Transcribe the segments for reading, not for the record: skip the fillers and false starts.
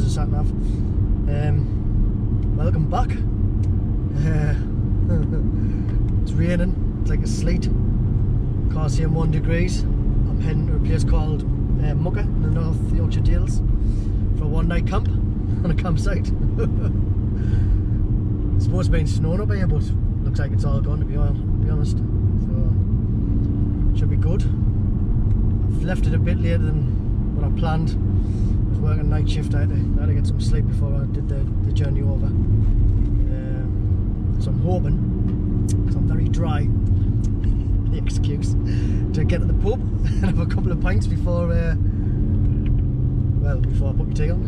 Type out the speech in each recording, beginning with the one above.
the sat nav. Welcome back. It's raining, it's like a sleet. Car's saying 1 degrees. I'm heading to a place called Mucker in the North Yorkshire Dales for a one-night camp on a campsite. It's supposed to be snowing up here, but looks like it's all gone, to be honest. So should be good. I've left it a bit later than what I planned. I was working night shift. I had to get some sleep before I did the journey over. So I'm hoping, because I'm very dry, the excuse, to get to the pub and have a couple of pints before before I put my tea on.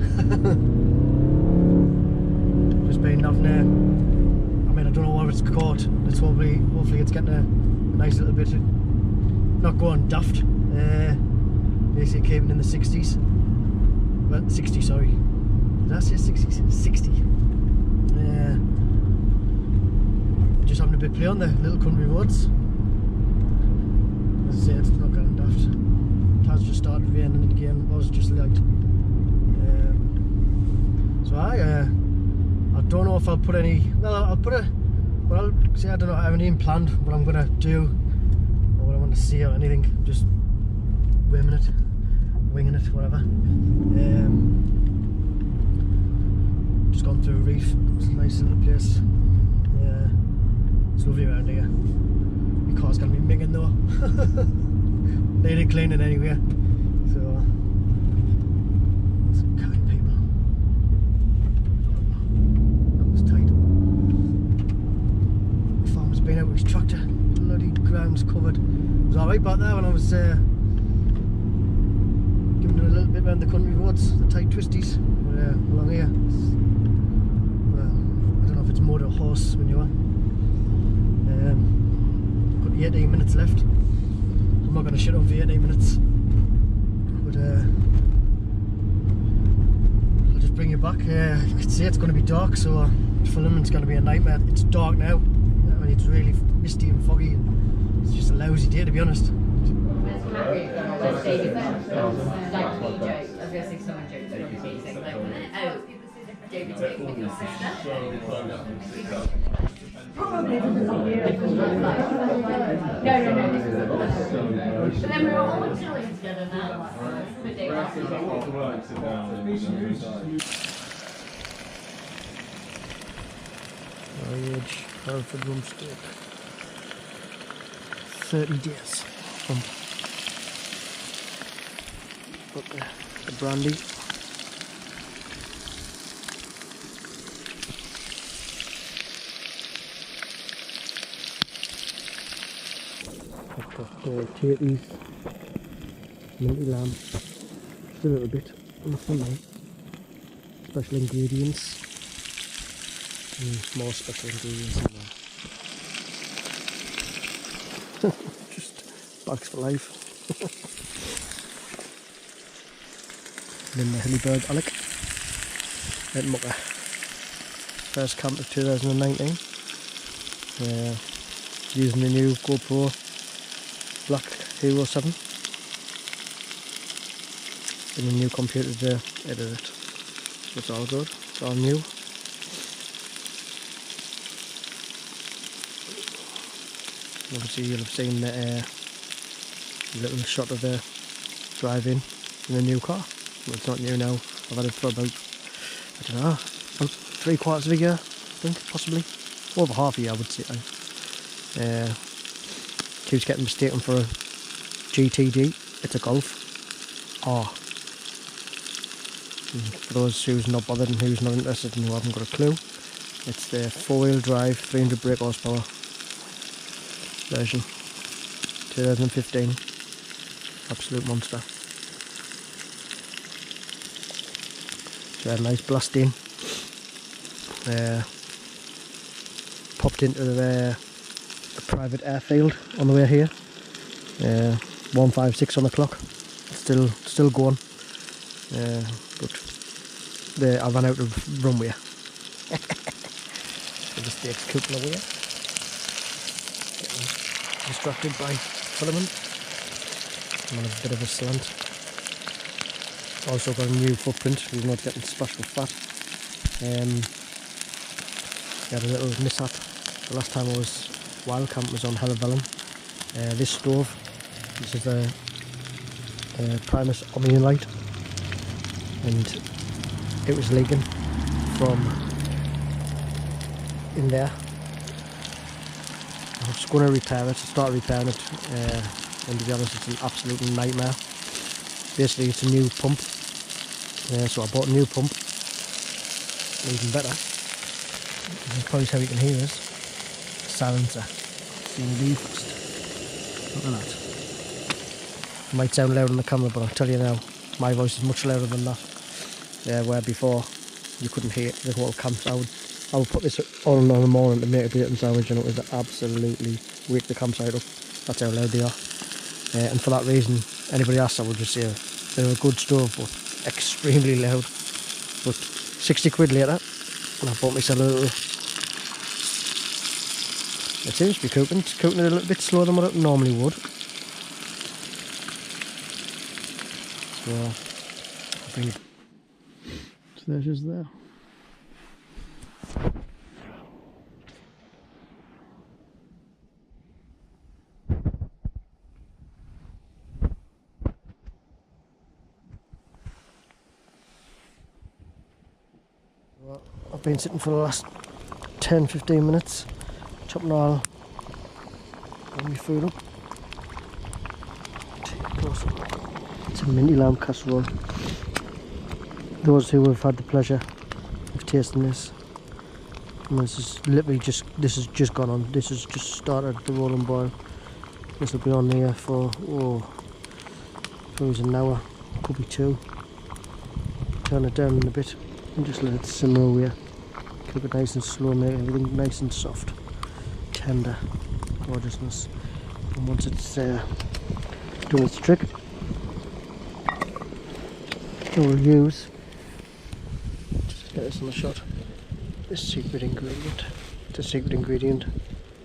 Just been having I mean, I don't know what it's caught. It's hopefully it's getting a nice little bit of, not going daft. Basically keeping in the 60s. Well, 60, sorry. Did I say 60s? 60. Just having a bit of play on the little country roads. As I say, it's not getting daft. It has just started raining again. It was just light. So I don't know if I'll put any. Well, I'll put a. Well, I'll say I don't know. I haven't even planned what I'm gonna do or what I want to see or anything. Just winging it, whatever. Just gone through a reef. It's a nice little place. It's lovely around here. My car's gonna be minging though. Needed cleaning anyway. So some kind people. That was tight. The farmer's been out with his tractor. Bloody ground's covered. It was alright back there when I was giving it a little bit around the country roads, the tight twisties. But along here, well, I don't know if it's motor or horse when you are. Got 18 minutes left. I'm not going to shit on for 18 minutes, but I'll just bring you back. I can see it's going to be dark, so filming's going to be a nightmare. It's dark now. I mean, it's really misty and foggy, and it's just a lousy day, to be honest. Probably no. But then we're all chilling together now. Voyage, Hereford Rumstead. 30 days. Got the brandy. I've got turkeys, minty lamb, just a little bit, nothing more. Special ingredients, and more special ingredients in there. Just bags for life. And then the Hillybird Alec at Mucker. First camp of 2019. Using the new GoPro Black Hero 7. And a new computer to edit it. So it's all good, it's all new. Obviously you'll have seen the little shot of the drive-in in the new car. Well, it's not new now, I've had it for about, I don't know, about 3/4 of a year, I think, possibly. Over half a year I would say. Keeps getting mistaken for a GTD. It's a Golf R. For those who's not bothered and who's not interested and who haven't got a clue, it's the 4-wheel drive 300 brake horsepower version, 2015. Absolute monster. So a nice blast in. Popped into the private airfield on the way here. 156 on the clock. Still going. But I ran out of runway. So the steak's cooking away. Getting distracted by filament. I'm on a bit of a slant. Also got a new footprint, we're not getting splashed with fat. We had a little mishap. The last time I was wild camp was on Hellevelin. This stove, this is the Primus Omnium light, and it was leaking from in there. I'm just going to repair it, start repairing it, and to be honest it's an absolute nightmare. Basically it's a new pump, so I bought a new pump, even better. You can probably tell you can hear this silencer. CD first. Look at that. It might sound loud on the camera, but I'll tell you now, my voice is much louder than that. Where before you couldn't hear the whole camp. I would put this on in the morning to make a bacon sandwich, and it would absolutely wake the campsite up. That's how loud they are. And for that reason, anybody asks, I would just say they're a good stove, but extremely loud. But 60 quid later, and I bought myself a little. It seems to be cooking. It's cooking a little bit slower than what it normally would. So, I'll bring it. So there's just there. Well, I've been sitting for the last 10-15 minutes, chopping all my food up. It's a minty lamb casserole. Those who have had the pleasure of tasting this, and this is literally just, this has just gone on, this has just started the rolling boil. This will be on there for, an hour, could be 2. Turn it down in a bit and just let it simmer away. Keep it nice and slow, make everything nice and soft, tender, gorgeousness. And once it's done its trick, we'll use, just to get this on the shot, this secret ingredient. It's a secret ingredient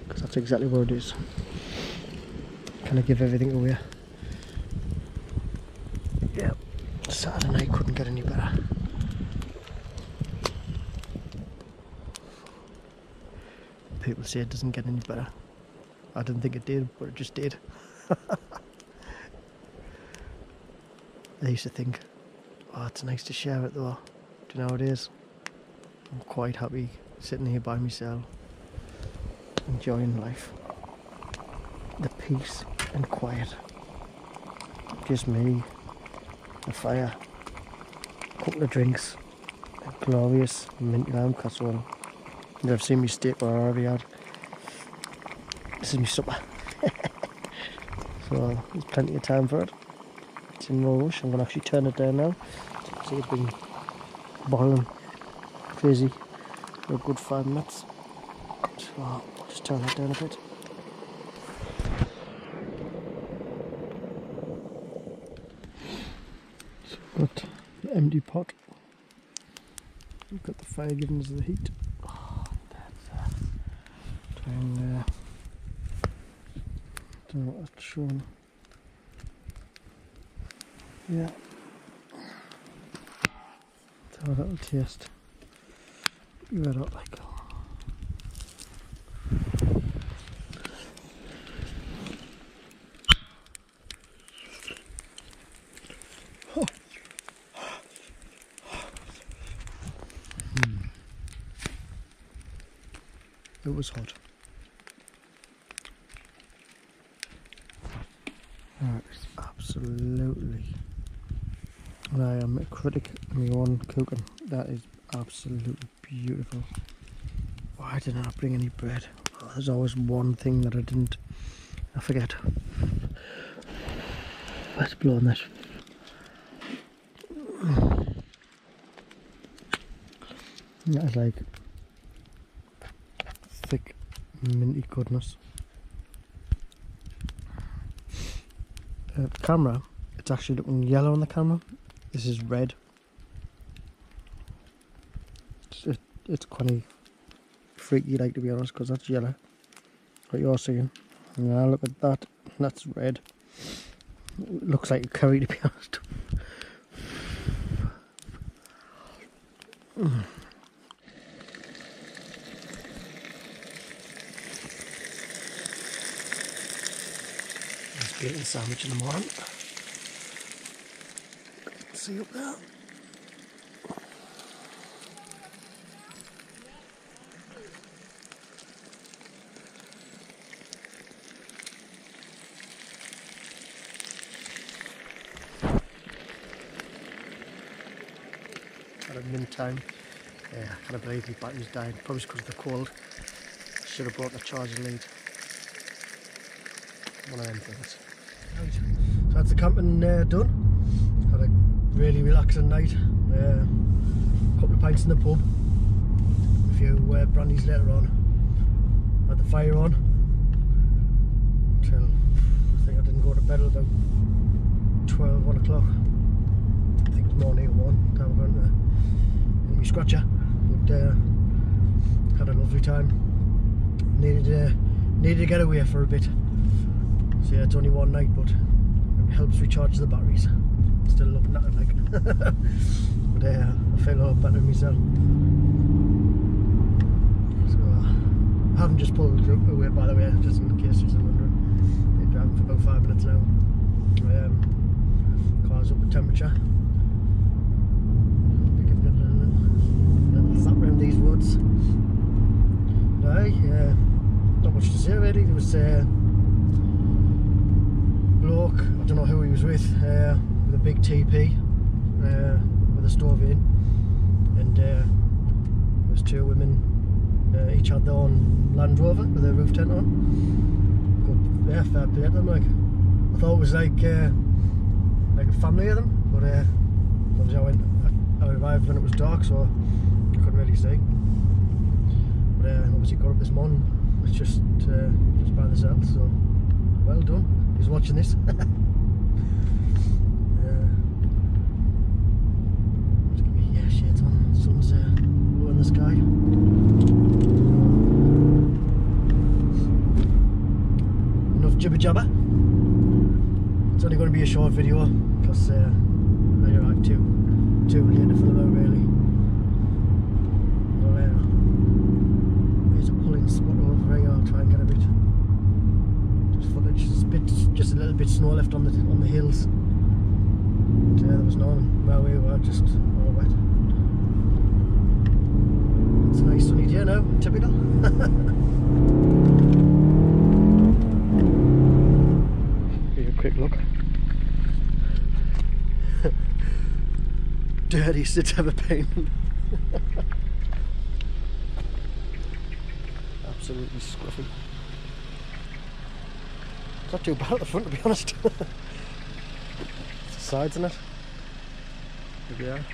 because that's exactly what it is. Kind of give everything away. Yeah, Saturday night couldn't get any better. People say it doesn't get any better. I didn't think it did, but it just did. I used to think, oh, it's nice to share it though. Do you know how it is? I'm quite happy sitting here by myself, enjoying life. The peace and quiet. Just me, a fire, a couple of drinks, a glorious minty lamb casserole. You've never seen me steak what I already had. This is my supper. So there's plenty of time for it. It's in no rush. I'm going to actually turn it down now. See it's been boiling crazy for a good 5 minutes. So I'll just turn that down a bit. So we've got the empty pot. We've got the fire giving us the heat. And don't know what that's showing. Yeah. So that'll taste. You got it like. It was hot. That is absolutely, and I am a critic of my own cooking, that is absolutely beautiful. Why didn't I bring any bread? Oh, there's always one thing that I forget. Let's blow on this. That is like thick, minty goodness. Camera, it's actually looking yellow on the camera. This is red. It's quite freaky, like, to be honest, because that's yellow. What you're seeing. And then I look at that, and that's red. It looks like a curry, to be honest. Nice bacon sandwich in the morning. See up there. At mint time. Yeah, I can't believe my battery's died. Probably because of the cold. Should have brought the charger lead. One of them things. Right. So that's the camping done. Had a really relaxing night. Couple of pints in the pub. A few brandies later on. Had the fire on. Till I think I didn't go to bed till about 1 o'clock. I think it was morning at 1. Time of going to my scratcher. But had a lovely time. Needed to get away for a bit. So yeah, it's only one night, but it helps recharge the batteries. Still looking at it like. But I feel a lot better myself. So I haven't just pulled away, by the way, just in case you're wondering. Been driving for about 5 minutes now. Car's up at temperature. Giving it a little zap around these woods. Not much to say really. There was a bloke, I don't know who he was with a big TP with a stove in, and there was 2 women, each had their own Land Rover with their roof tent on. Good, yeah, fair play to them. Like, I thought it was like a family of them, but obviously I arrived when it was dark, so I couldn't really see. But obviously got up this morning. It's just by themselves, so well done. He's watching this. Let's get my shades on. Sun's low in the sky. Enough jibber jabber. It's only going to be a short video because I arrived too late to film out really. There's a pulling spot over here. I'll try and get a bit footage. Just a little bit snow left on the hills. But, there was none where we were, just all wet. It's a nice sunny day now, typical. Here's a quick look. Dirtiest it's ever been. Absolutely scruffy. It's not too bad at the front, to be honest. It's the sides in it. There we are.